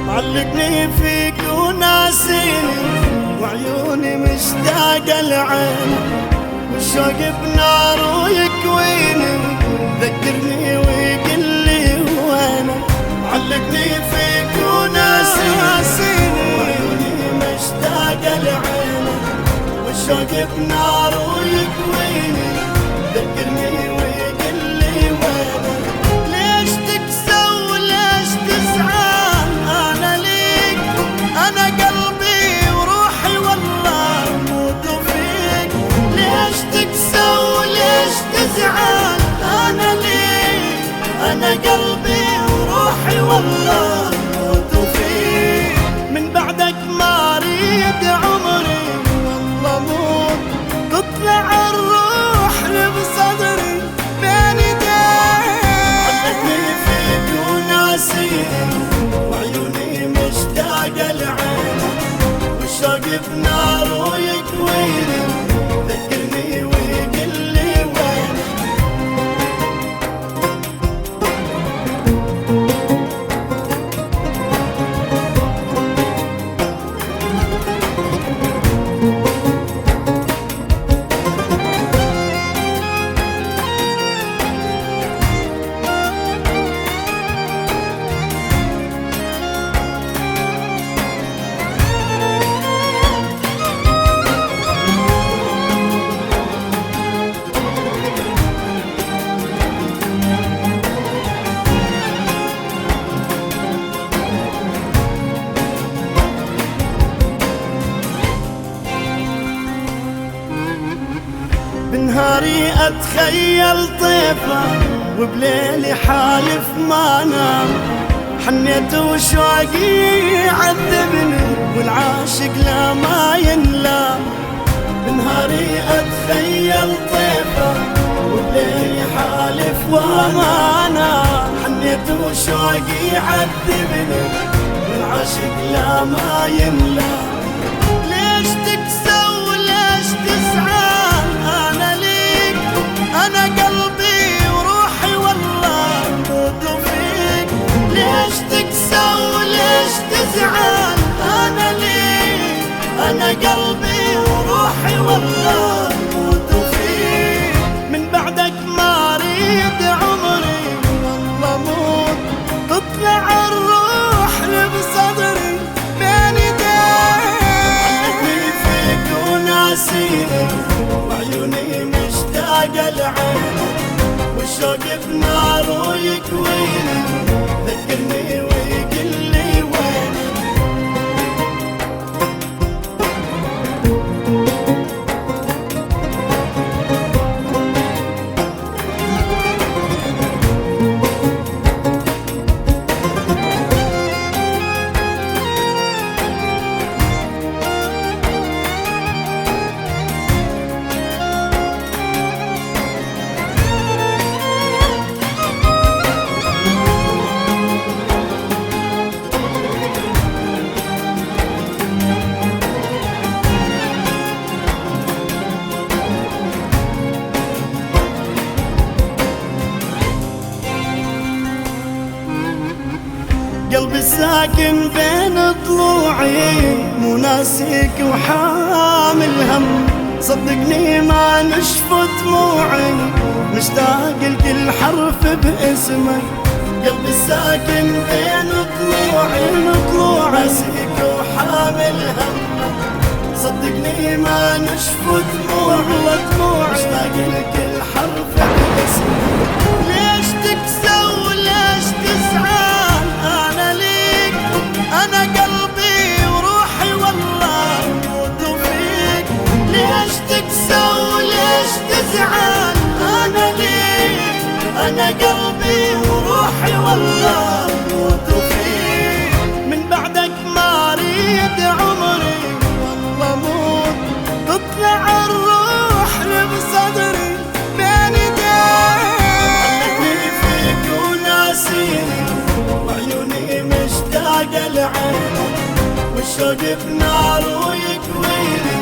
علقني فيك وناسيني وعيوني مشتاقة لعيني والشوق بنار ويكويني ذكرني ويقلي وينك. علقني فيك وناسيني وعيوني مشتاقة لعيني والشوق بنار ويكويني ذكرني ويقلي وينك. ليش تكسى وليش تزعل أنا ليك، أنا قلبي وروحي والله موت فيك. ليش تكسى وليش تزعل أنا ليك، أنا قلبي وروحي والله موت فيك. من بعدك ما أريد عمري والله موت، تطلع الروح بصدري بين يديك. علقني فيك وناسيني وعيوني مشتاقة لعينك والشوق بنار ويكويني ذكرني ويقلي وينك. بنهاري اتخيل طيفه وبليلي حالف ما نام، حنيت وشوقي يعذبني والعاشق لا ما ينلام. بنهاري اتخيل طيفه وبليلي حالف وما نام، حنيت وشوقي يعذبني والعاشق لا ما ينلام. ليش تكسى وليش تزعل أنا ليك، أنا قلبي وروحي والله موت فيك. ليش تكسى وليش تزعل أنا ليك، أنا قلبي وروحي والله موت فيك. من بعدك ما أريد عمري والله موت، تطلع الروح بصدري بين يديك. علقني فيك وناسيني وعيوني مشتاقة لعينك والشوق بنار ويكويني ذكرني ويقلي وينك. قلبي ساكن بين ضلوعي مو ناسيك وحامل هم، صدقني ما نشفت دموعي مشتاق لكل حرف باسمك. قلبي ساكن بين ضلوعي ناسيك وحامل هم، صدقني ما نشفت دموعي مشتاق لكل حرف باسمك. ليش تكسى وليش تزعل أنا ليك، أنا قلبي وروحي والله موت فيك. ليش تكسى وليش تزعل أنا ليك، أنا قلبي وروحي والله موت فيك. من بعدك ما أريد عمري والله شوق بنار ويكويني